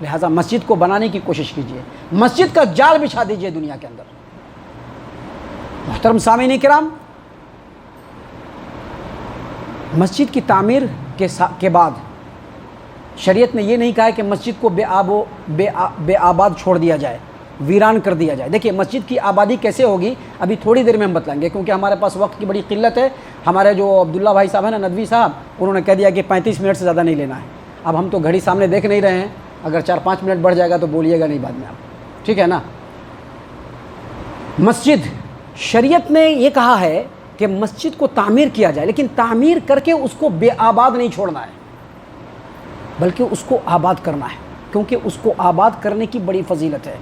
لہٰذا مسجد کو بنانے کی کوشش کیجیے، مسجد کا جال بچھا دیجیے دنیا کے اندر. محترم سامعین کرام، مسجد کی تعمیر کے بعد شریعت نے یہ نہیں کہا ہے کہ مسجد کو بے آباد چھوڑ دیا جائے، ویران کر دیا جائے۔ دیکھیے مسجد کی آبادی کیسے ہوگی ابھی تھوڑی دیر میں ہم بتلائیں گے، کیونکہ ہمارے پاس وقت کی بڑی قلت ہے۔ ہمارے جو عبداللہ بھائی صاحب ہیں نا، ندوی صاحب، انہوں نے کہہ دیا کہ 35 منٹ سے زیادہ نہیں لینا ہے۔ اب ہم تو گھڑی سامنے دیکھ نہیں رہے ہیں، اگر 4-5 منٹ بڑھ جائے گا تو بولیے گا نہیں بعد میں آپ، ٹھیک ہے نا۔ مسجد، شریعت نے یہ کہا ہے کہ مسجد کو تعمیر کیا جائے، لیکن تعمیر کر کے اس کو بے آباد نہیں چھوڑنا ہے، بلکہ اس کو آباد کرنا ہے، کیونکہ اس کو آباد کرنے کی بڑی فضیلت ہے۔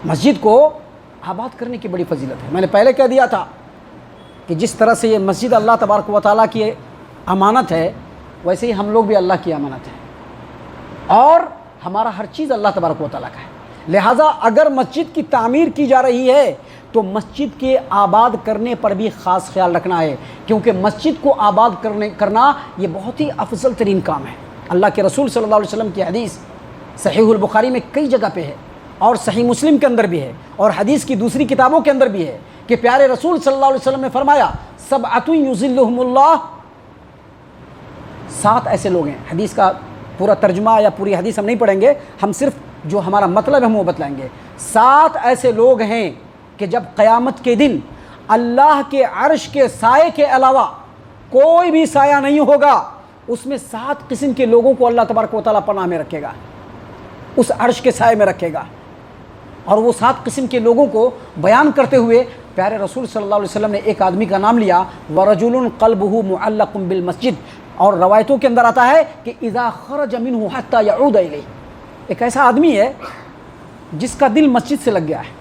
مسجد کو آباد کرنے کی بڑی فضیلت ہے۔ میں نے پہلے کہہ دیا تھا کہ جس طرح سے یہ مسجد اللہ تبارک و تعالیٰ کی امانت ہے، ویسے ہی ہم لوگ بھی اللہ کی امانت ہیں، اور ہمارا ہر چیز اللہ تبارک و تعالیٰ کا ہے۔ لہٰذا اگر مسجد کی تعمیر کی جا رہی ہے تو مسجد کے آباد کرنے پر بھی خاص خیال رکھنا ہے، کیونکہ مسجد کو آباد کرنا یہ بہت ہی افضل ترین کام ہے۔ اللہ کے رسول صلی اللہ علیہ وسلم کی حدیث صحیح البخاری میں کئی جگہ پہ ہے، اور صحیح مسلم کے اندر بھی ہے، اور حدیث کی دوسری کتابوں کے اندر بھی ہے کہ پیارے رسول صلی اللہ علیہ وسلم نے فرمایا، سبعۃ یظلھم اللہ، 7 ایسے لوگ ہیں۔ حدیث کا پورا ترجمہ یا پوری حدیث ہم نہیں پڑھیں گے، ہم صرف جو ہمارا مطلب ہے ہم وہ بتلائیں گے۔ 7 ایسے لوگ ہیں کہ جب قیامت کے دن اللہ کے عرش کے سائے کے علاوہ کوئی بھی سایہ نہیں ہوگا، اس میں 7 قسم کے لوگوں کو اللہ تبارک و تعالیٰ پناہ میں رکھے گا، اس عرش کے سائے میں رکھے گا۔ اور وہ 7 قسم کے لوگوں کو بیان کرتے ہوئے پیارے رسول صلی اللہ علیہ وسلم نے ایک آدمی کا نام لیا، وَرَجُلٌ قَلْبُهُ مُعَلَّقٌ بِالْمَسْجِدِ، اور روایتوں کے اندر آتا ہے کہ اذا خرج منه حتى يعود الیہ، ایک ایسا آدمی ہے جس کا دل مسجد سے لگ گیا ہے،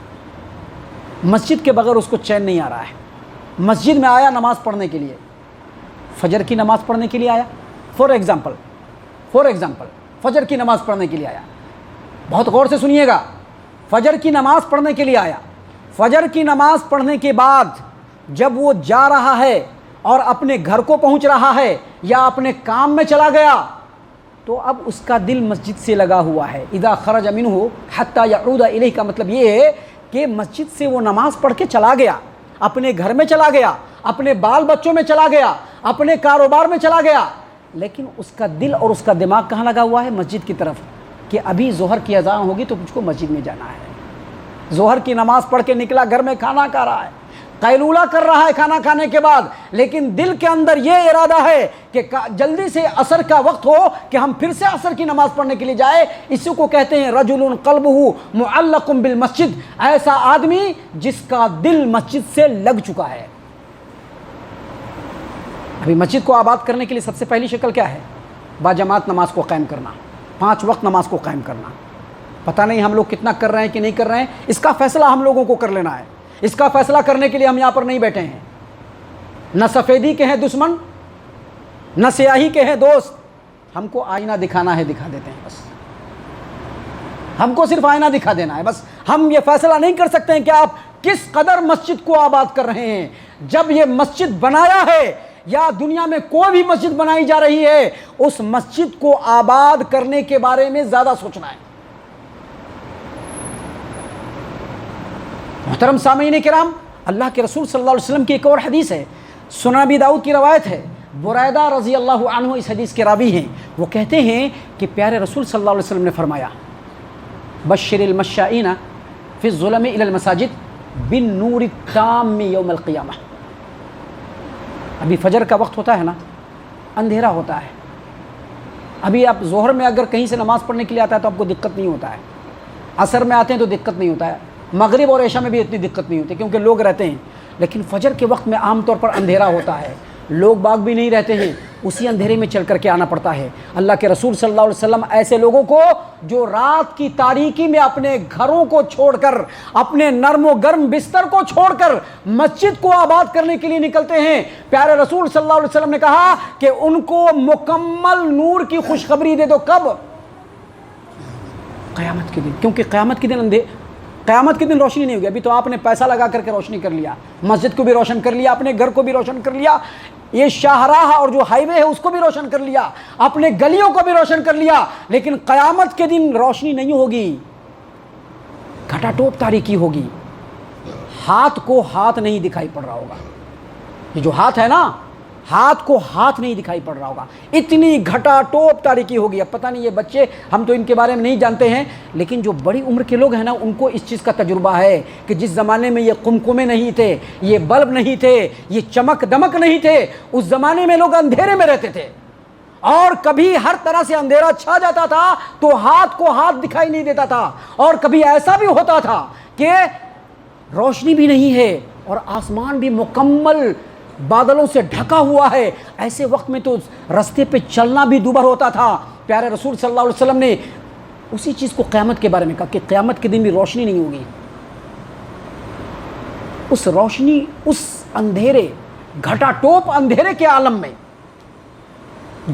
مسجد کے بغیر اس کو چین نہیں آ رہا ہے۔ مسجد میں آیا نماز پڑھنے کے لیے، فجر کی نماز پڑھنے کے لیے آیا، فور ایگزامپل فجر کی نماز پڑھنے کے لیے آیا، بہت غور سے سنیے گا، فجر کی نماز پڑھنے کے لیے آیا، فجر کی نماز پڑھنے کے بعد جب وہ جا رہا ہے اور اپنے گھر کو پہنچ رہا ہے یا اپنے کام میں چلا گیا، تو اب اس کا دل مسجد سے لگا ہوا ہے۔ اذا خرج منہ حتی یعود الیہ کا مطلب یہ ہے کہ مسجد سے وہ نماز پڑھ کے چلا گیا، اپنے گھر میں چلا گیا، اپنے بال بچوں میں چلا گیا، اپنے کاروبار میں چلا گیا، لیکن اس کا دل اور اس کا دماغ کہاں لگا ہوا ہے؟ مسجد کی طرف، کہ ابھی ظہر کی اذان ہوگی تو مجھ کو مسجد میں جانا ہے۔ ظہر کی نماز پڑھ کے نکلا، گھر میں کھانا کھا رہا ہے، قیلولہ کر رہا ہے کھانا کھانے کے بعد، لیکن دل کے اندر یہ ارادہ ہے کہ جلدی سے عصر کا وقت ہو کہ ہم پھر سے عصر کی نماز پڑھنے کے لیے جائے۔ اسی کو کہتے ہیں رجل قلبہ معلق بالمسجد، ایسا آدمی جس کا دل مسجد سے لگ چکا ہے۔ ابھی مسجد کو آباد کرنے کے لیے سب سے پہلی شکل کیا ہے؟ باجماعت نماز کو قائم کرنا، 5 وقت نماز کو قائم کرنا۔ پتہ نہیں ہم لوگ کتنا کر رہے ہیں کہ نہیں کر رہے ہیں، اس کا فیصلہ ہم لوگوں کو کر لینا ہے۔ اس کا فیصلہ کرنے کے لیے ہم یہاں پر نہیں بیٹھے ہیں، نہ سفیدی کے ہیں دشمن، نہ سیاہی کے ہیں دوست، ہم کو آئینہ دکھانا ہے، دکھا دیتے ہیں بس، ہم کو صرف آئینہ دکھا دینا ہے بس۔ ہم یہ فیصلہ نہیں کر سکتے ہیں کہ آپ کس قدر مسجد کو آباد کر رہے ہیں۔ جب یہ مسجد بنایا ہے یا دنیا میں کوئی بھی مسجد بنائی جا رہی ہے، اس مسجد کو آباد کرنے کے بارے میں زیادہ سوچنا ہے۔ محترم سامعین کرام، اللہ کے رسول صلی اللہ علیہ وسلم کی ایک اور حدیث ہے، سنن ابی داؤد کی روایت ہے، بریدہ رضی اللہ عنہ اس حدیث کے راوی ہیں۔ وہ کہتے ہیں کہ پیارے رسول صلی اللہ علیہ وسلم نے فرمایا، بشر المشائین فی الظلم الی المساجد بالنور التام یوم القیامہ۔ ابھی فجر کا وقت ہوتا ہے نا، اندھیرا ہوتا ہے، ابھی آپ ظہر میں اگر کہیں سے نماز پڑھنے کے لیے آتا ہے تو آپ کو دقت نہیں ہوتا ہے، عصر میں آتے ہیں تو دقت نہیں ہوتا ہے، مغرب اور عشاء میں بھی اتنی دقت نہیں ہوتی کیونکہ لوگ رہتے ہیں، لیکن فجر کے وقت میں عام طور پر اندھیرا ہوتا ہے، لوگ باغ بھی نہیں رہتے ہیں، اسی اندھیرے میں چل کر کے آنا پڑتا ہے۔ اللہ کے رسول صلی اللہ علیہ وسلم ایسے لوگوں کو جو رات کی تاریکی میں اپنے گھروں کو چھوڑ کر، اپنے نرم و گرم بستر کو چھوڑ کر مسجد کو آباد کرنے کے لیے نکلتے ہیں، پیارے رسول صلی اللہ علیہ وسلم نے کہا کہ ان کو مکمل نور کی خوشخبری دے دو۔ کب؟ قیامت کے دن، کیونکہ قیامت کے دن روشنی نہیں ہوگی۔ ابھی تو آپ نے پیسہ لگا کر کے روشنی کر لیا، مسجد کو بھی روشن کر لیا، اپنے گھر کو بھی روشن کر لیا، یہ شاہراہ اور جو ہائی وے ہے اس کو بھی روشن کر لیا، اپنے گلیوں کو بھی روشن کر لیا، لیکن قیامت کے دن روشنی نہیں ہوگی، گھٹا ٹوپ تاریکی ہوگی، ہاتھ کو ہاتھ نہیں دکھائی پڑ رہا ہوگا۔ یہ جو ہاتھ ہے نا، ہاتھ کو ہاتھ نہیں دکھائی پڑ رہا ہوگا، اتنی گھٹا ٹوپ تاریکی ہوگی. اب پتہ نہیں یہ بچے، ہم تو ان کے بارے میں نہیں جانتے ہیں، لیکن جو بڑی عمر کے لوگ ہیں نا ان کو اس چیز کا تجربہ ہے کہ جس زمانے میں یہ قمقمے نہیں تھے، یہ بلب نہیں تھے، یہ چمک دمک نہیں تھے، اس زمانے میں لوگ اندھیرے میں رہتے تھے، اور کبھی ہر طرح سے اندھیرا چھا جاتا تھا تو ہاتھ کو ہاتھ دکھائی نہیں دیتا تھا، اور کبھی ایسا بھی ہوتا تھا کہ روشنی بھی نہیں ہے اور آسمان بھی مکمل بادلوں سے ڈھکا ہوا ہے. ایسے وقت میں تو رستے پہ چلنا بھی دوبھر ہوتا تھا. پیارے رسول صلی اللہ علیہ وسلم نے اسی چیز کو قیامت کے بارے میں کہا کہ قیامت کے دن بھی روشنی نہیں ہوگی. اس روشنی، اس اندھیرے، گھٹا ٹوپ اندھیرے کے عالم میں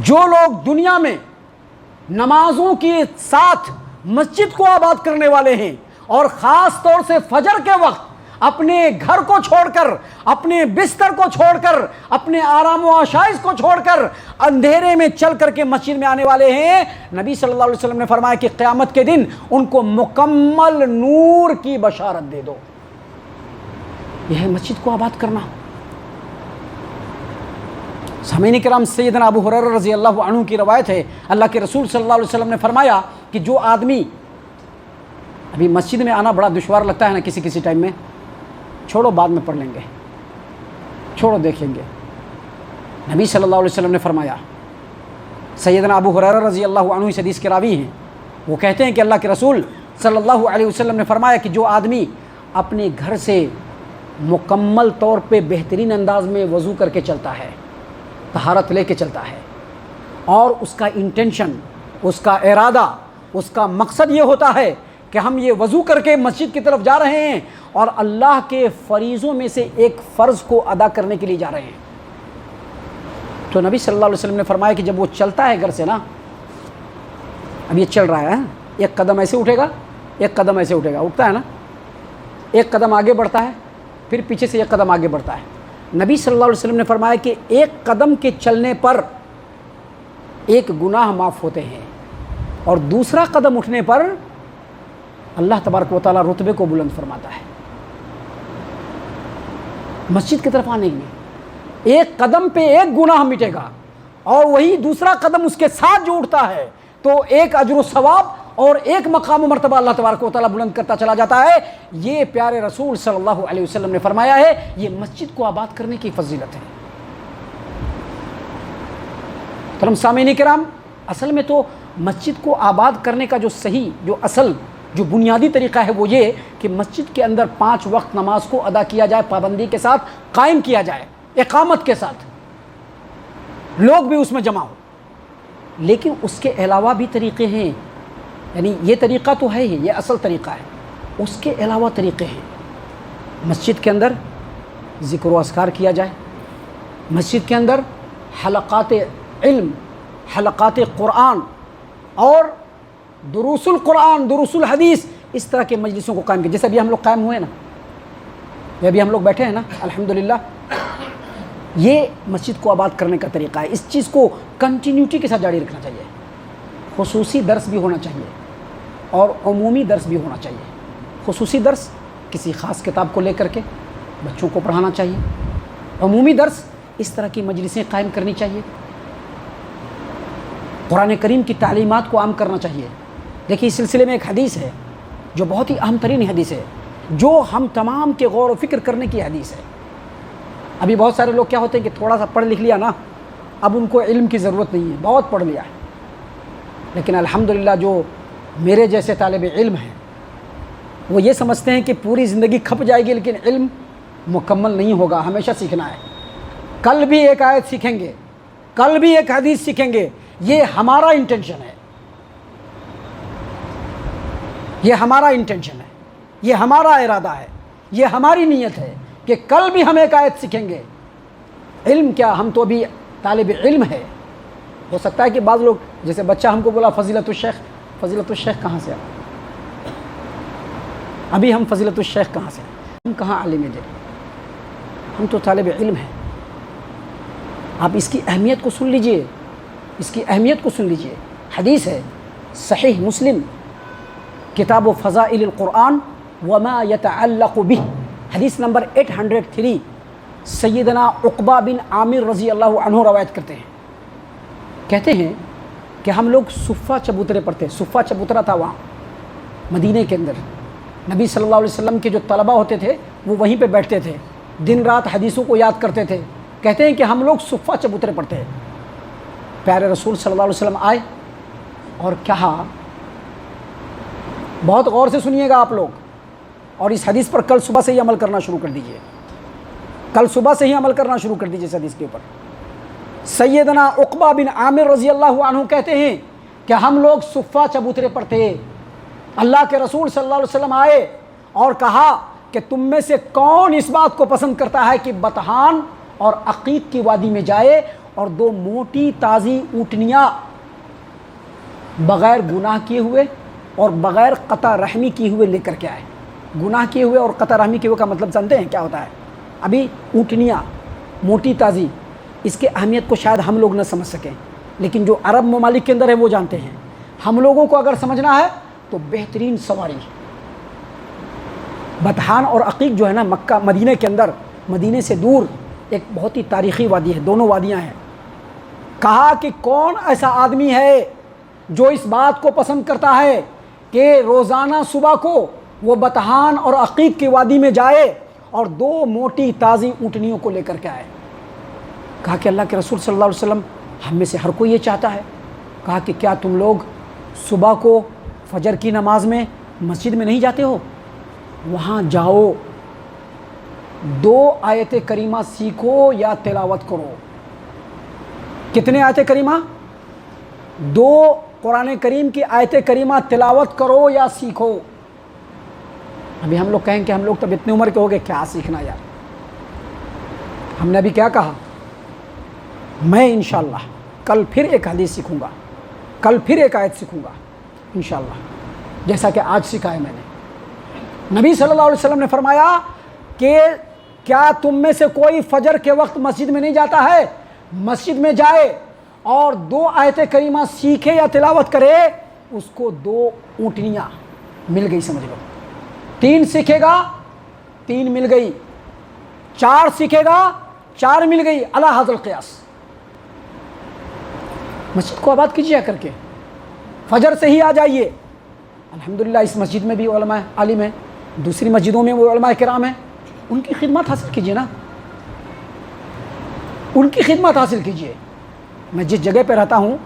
جو لوگ دنیا میں نمازوں کے ساتھ مسجد کو آباد کرنے والے ہیں، اور خاص طور سے فجر کے وقت اپنے گھر کو چھوڑ کر، اپنے بستر کو چھوڑ کر، اپنے آرام و آشائش کو چھوڑ کر اندھیرے میں چل کر کے مسجد میں آنے والے ہیں، نبی صلی اللہ علیہ وسلم نے فرمایا کہ قیامت کے دن ان کو مکمل نور کی بشارت دے دو. یہ ہے مسجد کو آباد کرنا. سامعین کرام، سیدنا ابو ہریرہ رضی اللہ عنہ کی روایت ہے، اللہ کے رسول صلی اللہ علیہ وسلم نے فرمایا کہ جو آدمی، ابھی مسجد میں آنا بڑا دشوار لگتا ہے نا کسی ٹائم میں، چھوڑو بعد میں پڑھ لیں گے، چھوڑو دیکھیں گے. نبی صلی اللہ علیہ وسلم نے فرمایا، سیدنا ابو ہریرہ رضی اللہ عنہ اس حدیث کے راوی ہیں، وہ کہتے ہیں کہ اللہ کے رسول صلی اللہ علیہ وسلم نے فرمایا کہ جو آدمی اپنے گھر سے مکمل طور پہ بہترین انداز میں وضو کر کے چلتا ہے، طہارت لے کے چلتا ہے، اور اس کا انٹینشن، اس کا ارادہ، اس کا مقصد یہ ہوتا ہے کہ ہم یہ وضو کر کے مسجد کی طرف جا رہے ہیں اور اللہ کے فریضوں میں سے ایک فرض کو ادا کرنے کے لیے جا رہے ہیں، تو نبی صلی اللہ علیہ وسلم نے فرمایا کہ جب وہ چلتا ہے گھر سے نا، اب یہ چل رہا ہے، ایک قدم ایسے اٹھے گا، ایک قدم ایسے اٹھے گا، اٹھتا ہے نا، ایک قدم آگے بڑھتا ہے، پھر پیچھے سے ایک قدم آگے بڑھتا ہے. نبی صلی اللہ علیہ وسلم نے فرمایا کہ ایک قدم کے چلنے پر ایک گناہ معاف ہوتے ہیں، اور دوسرا قدم اٹھنے پر اللہ تبارک و تعالیٰ رتبے کو بلند فرماتا ہے. مسجد کی طرف آنے میں ایک قدم پہ ایک گناہ مٹے گا، اور وہی دوسرا قدم اس کے ساتھ جو اٹھتا ہے تو ایک اجر و ثواب اور ایک مقام و مرتبہ اللہ تبارک و تعالیٰ بلند کرتا چلا جاتا ہے. یہ پیارے رسول صلی اللہ علیہ وسلم نے فرمایا ہے، یہ مسجد کو آباد کرنے کی فضیلت ہے. محترم سامعین کرام، اصل میں تو مسجد کو آباد کرنے کا جو صحیح، جو اصل، جو بنیادی طریقہ ہے وہ یہ کہ مسجد کے اندر 5 وقت نماز کو ادا کیا جائے، پابندی کے ساتھ قائم کیا جائے، اقامت کے ساتھ، لوگ بھی اس میں جمع ہو. لیکن اس کے علاوہ بھی طریقے ہیں، یعنی یہ طریقہ تو ہے ہی، یہ اصل طریقہ ہے، اس کے علاوہ طریقے ہیں. مسجد کے اندر ذکر و اذکار کیا جائے، مسجد کے اندر حلقات علم، حلقات قرآن اور دروس القرآن، دروس الحدیث، اس طرح کے مجلسوں کو قائم کیا. جیسے ابھی ہم لوگ قائم ہوئے نا، یہ ابھی ہم لوگ بیٹھے ہیں نا الحمدللہ، یہ مسجد کو آباد کرنے کا طریقہ ہے. اس چیز کو کنٹینیوٹی کے ساتھ جاری رکھنا چاہیے. خصوصی درس بھی ہونا چاہیے اور عمومی درس بھی ہونا چاہیے. خصوصی درس کسی خاص کتاب کو لے کر کے بچوں کو پڑھانا چاہیے. عمومی درس اس طرح کی مجلسیں قائم کرنی چاہیے. قرآن کریم کی تعلیمات کو عام کرنا چاہیے. دیکھیے اس سلسلے میں ایک حدیث ہے جو بہت ہی اہم ترین حدیث ہے، جو ہم تمام کے غور و فکر کرنے کی حدیث ہے. ابھی بہت سارے لوگ کیا ہوتے ہیں کہ تھوڑا سا پڑھ لکھ لیا نا، اب ان کو علم کی ضرورت نہیں ہے، بہت پڑھ لیا ہے. لیکن الحمدللہ جو میرے جیسے طالب علم ہیں وہ یہ سمجھتے ہیں کہ پوری زندگی کھپ جائے گی لیکن علم مکمل نہیں ہوگا، ہمیشہ سیکھنا ہے. کل بھی ایک آیت سیکھیں گے، کل بھی ایک حدیث سیکھیں گے. یہ ہمارا انٹینشن ہے، یہ ہمارا انٹینشن ہے، یہ ہمارا ارادہ ہے، یہ ہماری نیت ہے کہ کل بھی ہم ایک آیت سیکھیں گے. علم کیا، ہم تو ابھی طالب علم ہے. ہو سکتا ہے کہ بعض لوگ، جیسے بچہ ہم کو بولا فضیلت الشیخ، فضیلت الشیخ کہاں سے آیا؟ ابھی ہم فضیلت الشیخ کہاں سے آئے؟ ہم کہاں عالم دین؟ ہم تو طالب علم ہیں. آپ اس کی اہمیت کو سن لیجئے، اس کی اہمیت کو سن لیجئے. حدیث ہے صحیح مسلم کتاب و فضائل القرآن وما يتعلق به، حدیث نمبر 803. سیدنا عقبہ بن عامر رضی اللہ عنہ روایت کرتے ہیں، کہتے ہیں کہ ہم لوگ صفہ چبوترے پڑھتے، صفہ چبوترا تھا وہاں مدینے کے اندر، نبی صلی اللہ علیہ وسلم کے جو طلبہ ہوتے تھے وہ وہیں پہ بیٹھتے تھے، دن رات حدیثوں کو یاد کرتے تھے۔ کہتے ہیں کہ ہم لوگ صفہ چبوترے پڑھتے ہیں، پیارے رسول صلی اللہ علیہ وسلم آئے اور کہا، بہت غور سے سنیے گا آپ لوگ، اور اس حدیث پر کل صبح سے ہی عمل کرنا شروع کر دیجئے، کل صبح سے ہی عمل کرنا شروع کر دیجئے اس حدیث کے اوپر۔ سیدنا عقبہ بن عامر رضی اللہ عنہ کہتے ہیں کہ ہم لوگ صفہ چبوترے پڑھتے ہیں، اللہ کے رسول صلی اللہ علیہ وسلم آئے اور کہا کہ تم میں سے کون اس بات کو پسند کرتا ہے کہ بطحان اور عقیق کی وادی میں جائے اور 2 موٹی تازی اونٹنیاں بغیر گناہ کیے ہوئے اور بغیر قطع رحمی کیے ہوئے لے کر کے آئے۔ گناہ کیے ہوئے اور قطع رحمی کیے ہوئے کا مطلب جانتے ہیں کیا ہوتا ہے؟ ابھی اونٹنیاں موٹی تازی، اس کے اہمیت کو شاید ہم لوگ نہ سمجھ سکیں، لیکن جو عرب ممالک کے اندر ہے وہ جانتے ہیں۔ ہم لوگوں کو اگر سمجھنا ہے تو بہترین سواری، بطحان اور عقیق جو ہے نا مکہ مدینہ کے اندر، مدینے سے دور ایک بہت ہی تاریخی وادی ہے، دونوں وادیاں ہیں۔ کہا کہ کون ایسا آدمی ہے جو اس بات کو پسند کرتا ہے کہ روزانہ صبح کو وہ بطحان اور عقیق کی وادی میں جائے اور 2 موٹی تازی اونٹنیوں کو لے کر کے آئے۔ کہا کہ اللہ کے رسول صلی اللہ علیہ وسلم ہم میں سے ہر کوئی یہ چاہتا ہے۔ کہا کہ کیا تم لوگ صبح کو فجر کی نماز میں مسجد میں نہیں جاتے ہو؟ وہاں جاؤ، 2 آیت کریمہ سیکھو یا تلاوت کرو۔ کتنے آیت کریمہ؟ 2 قرآن کریم کی آیت کریمہ تلاوت کرو یا سیکھو۔ ابھی ہم لوگ کہیں کہ ہم لوگ تب اتنی عمر کے ہو گئے، کیا سیکھنا یار؟ ہم نے ابھی کیا کہا؟ میں انشاءاللہ کل پھر ایک حدیث سیکھوں گا، کل پھر ایک آیت سیکھوں گا انشاءاللہ، جیسا کہ آج سکھا ہے میں نے۔ نبی صلی اللہ علیہ وسلم نے فرمایا کہ کیا تم میں سے کوئی فجر کے وقت مسجد میں نہیں جاتا ہے؟ مسجد میں جائے اور 2 آیت کریمہ سیکھے یا تلاوت کرے، اس کو 2 اونٹنیاں مل گئی، سمجھ لو۔ 3 سیکھے گا 3 مل گئی، 4 سیکھے گا 4 مل گئی، علی ھذا القیاس۔ مسجد کو آباد کیجیے کر کے، فجر سے ہی آ جائیے۔ الحمدللہ اس مسجد میں بھی علماء عالم ہیں، دوسری مسجدوں میں وہ علماء کرام ہیں، ان کی خدمت حاصل کیجیے نا، ان کی خدمت حاصل کیجیے۔ میں جس جگہ پہ رہتا ہوں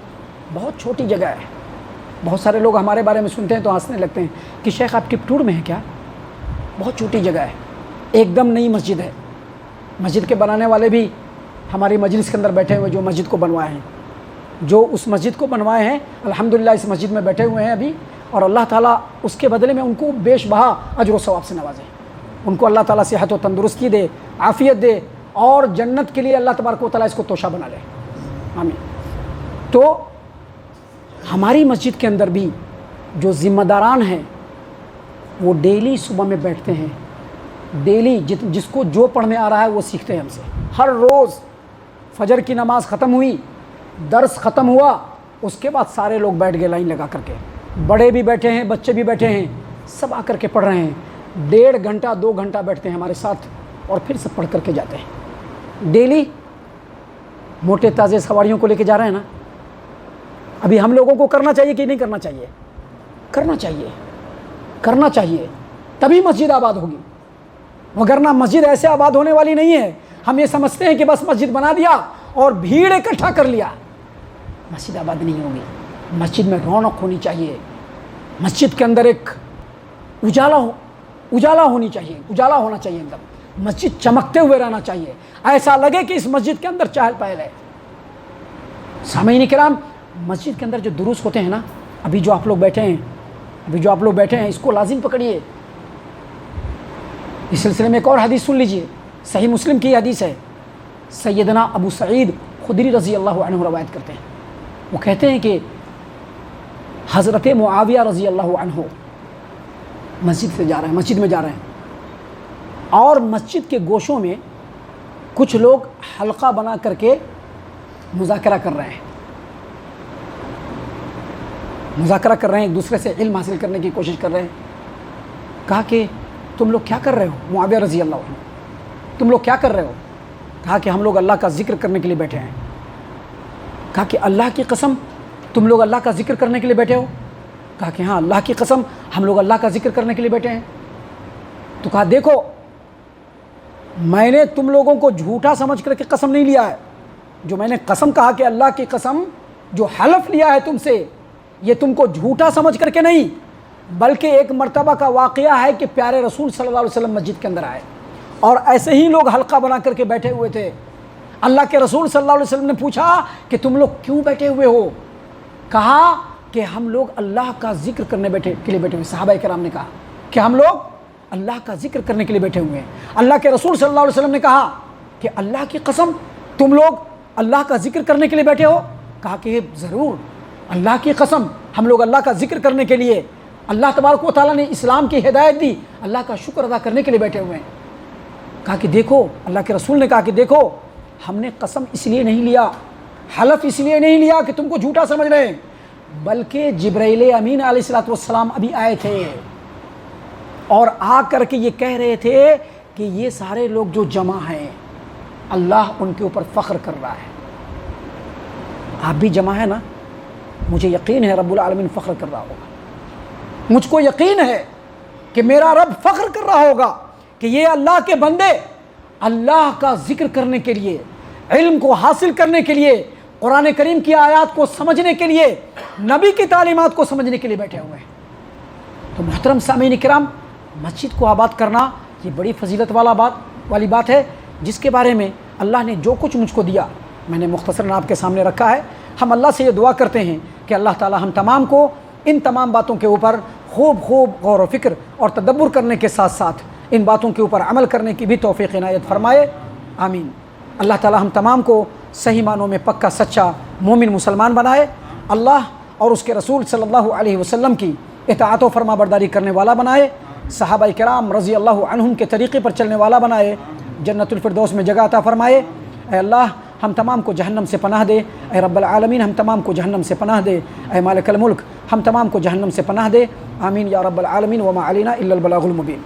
بہت چھوٹی جگہ ہے، بہت سارے لوگ ہمارے بارے میں سنتے ہیں تو ہنسنے لگتے ہیں کہ شیخ آپ ٹپٹور میں ہیں کیا؟ بہت چھوٹی جگہ ہے، ایک دم نئی مسجد ہے۔ مسجد کے بنانے والے بھی ہماری مجلس کے اندر بیٹھے ہوئے، جو مسجد کو بنوائے ہیں، جو اس مسجد کو بنوائے ہیں، الحمدللہ اس مسجد میں بیٹھے ہوئے ہیں ابھی، اور اللہ تعالیٰ اس کے بدلے میں ان کو بیش بہا اجر و ثواب سے نوازے، ان کو اللہ تعالیٰ صحت و تندرستی دے، عافیت دے، اور جنت کے لیے اللہ تبارک و تعالیٰ اس کو توشہ بنا لے، آمین۔ تو ہماری مسجد کے اندر بھی جو ذمہ داران ہیں وہ ڈیلی صبح میں بیٹھتے ہیں، ڈیلی جس کو جو پڑھنے آ رہا ہے وہ سیکھتے ہیں ہم سے۔ ہر روز فجر کی نماز ختم ہوئی، درس ختم ہوا، اس کے بعد سارے لوگ بیٹھ گئے لائن لگا کر کے، بڑے بھی بیٹھے ہیں، بچے بھی بیٹھے ہیں، سب آ کر کے پڑھ رہے ہیں۔ 1.5 گھنٹہ 2 گھنٹہ بیٹھتے ہیں ہمارے ساتھ اور پھر سب پڑھ کر کے جاتے ہیں۔ ڈیلی موٹے تازے سواریوں کو لے کے جا رہے ہیں نا۔ ابھی ہم لوگوں کو کرنا چاہیے کہ نہیں کرنا چاہیے؟ کرنا چاہیے، کرنا چاہیے، تبھی مسجد آباد ہوگی، وگرنہ مسجد ایسے آباد ہونے والی نہیں ہے۔ ہم یہ سمجھتے ہیں کہ بس مسجد بنا دیا اور بھیڑ اکٹھا کر لیا، مسجد آباد نہیں ہوگی۔ مسجد میں رونق ہونی چاہیے، مسجد کے اندر ایک اجالا ہونی چاہیے، اجالا ہونا چاہیے اندر، مسجد چمکتے ہوئے رہنا چاہیے، ایسا لگے کہ اس مسجد کے اندر چہل پہل ہے۔ سامعین کرام، مسجد کے اندر جو دروس ہوتے ہیں نا، ابھی جو آپ لوگ بیٹھے ہیں اس کو لازم پکڑیے۔ اس سلسلے میں ایک اور حدیث سن لیجئے، صحیح مسلم کی حدیث ہے، سیدنا ابو سعید خدری رضی اللہ عنہ روایت کرتے ہیں۔ وہ کہتے ہیں کہ حضرت معاویہ رضی اللہ عنہ مسجد میں جا رہے ہیں اور مسجد کے گوشوں میں کچھ لوگ حلقہ بنا کر کے مذاکرہ کر رہے ہیں، ایک دوسرے سے علم حاصل کرنے کی کوشش کر رہے ہیں۔ کہا کہ تم لوگ کیا کر رہے ہو؟ معاویہ رضی اللہ عنہ، تم لوگ کیا کر رہے ہو؟ کہا کہ ہم لوگ اللہ کا ذکر کرنے کے لیے بیٹھے ہیں۔ کہا کہ اللہ کی قسم تم لوگ اللہ کا ذکر کرنے کے لیے بیٹھے ہو؟ کہا کہ ہاں اللہ کی قسم ہم لوگ اللہ کا ذکر کرنے کے لیے بیٹھے ہیں۔ تو کہا دیکھو میں نے تم لوگوں کو جھوٹا سمجھ کر کے قسم نہیں لیا ہے، جو میں نے قسم کہا کہ اللہ کی قسم جو حلف لیا ہے تم سے، یہ تم کو جھوٹا سمجھ کر کے نہیں، بلکہ ایک مرتبہ کا واقعہ ہے کہ پیارے رسول صلی اللہ علیہ وسلم مسجد کے اندر آئے اور ایسے ہی لوگ حلقہ بنا کر کے بیٹھے ہوئے تھے۔ اللہ کے رسول صلی اللہ علیہ وسلم نے پوچھا کہ تم لوگ کیوں بیٹھے ہوئے ہو؟ کہا کہ ہم لوگ اللہ کا ذکر کرنے کے لیے بیٹھے ہوئے۔ صحابہ کرام نے کہا کہ ہم لوگ اللہ کا ذکر کرنے کے لیے بیٹھے ہوئے ہیں۔ اللہ کے رسول صلی اللہ علیہ وسلم نے کہا کہ اللہ کی قسم تم لوگ اللہ کا ذکر کرنے کے لیے بیٹھے ہو؟ کہا کہ ضرور اللہ کی قسم ہم لوگ اللہ کا ذکر کرنے کے لیے، اللہ تبارک و تعالیٰ نے اسلام کی ہدایت دی، اللہ کا شکر ادا کرنے کے لیے بیٹھے ہوئے ہیں۔ کہا کہ دیکھو اللہ کے رسول نے کہا کہ دیکھو ہم نے قسم اس لیے نہیں لیا، حلف اس لیے نہیں لیا کہ تم کو جھوٹا سمجھ رہے ہیں، بلکہ جبرائیل امین علیہ السلام ابھی آئے تھے اور آ کر کے یہ کہہ رہے تھے کہ یہ سارے لوگ جو جمع ہیں اللہ ان کے اوپر فخر کر رہا ہے۔ آپ بھی جمع ہے نا، مجھے یقین ہے رب العالمین فخر کر رہا ہوگا، مجھ کو یقین ہے کہ میرا رب فخر کر رہا ہوگا کہ یہ اللہ کے بندے اللہ کا ذکر کرنے کے لیے، علم کو حاصل کرنے کے لیے، قرآن کریم کی آیات کو سمجھنے کے لیے، نبی کی تعلیمات کو سمجھنے کے لیے بیٹھے ہوئے ہیں۔ تو محترم سامعین کرام، مسجد کو آباد کرنا یہ بڑی فضیلت والی بات ہے، جس کے بارے میں اللہ نے جو کچھ مجھ کو دیا میں نے مختصراً آپ کے سامنے رکھا ہے۔ ہم اللہ سے یہ دعا کرتے ہیں کہ اللہ تعالی ہم تمام کو ان تمام باتوں کے اوپر خوب غور و فکر اور تدبر کرنے کے ساتھ ساتھ ان باتوں کے اوپر عمل کرنے کی بھی توفیق عنایت فرمائے، آمین۔ اللہ تعالی ہم تمام کو صحیح معنوں میں پکا سچا مومن مسلمان بنائے، اللہ اور اس کے رسول صلی اللہ علیہ وسلم کی اطاعت و فرما برداری کرنے والا بنائے، صحابہ کرام رضی اللہ عنہم کے طریقے پر چلنے والا بنائے، جنت الفردوس میں جگہ عطا فرمائے۔ اے اللہ ہم تمام کو جہنم سے پناہ دے، اے رب العالمین ہم تمام کو جہنم سے پناہ دے، اے مالک الملک ہم تمام کو جہنم سے پناہ دے، آمین یا رب العالمین۔ وما علینا الا البلاغ المبین۔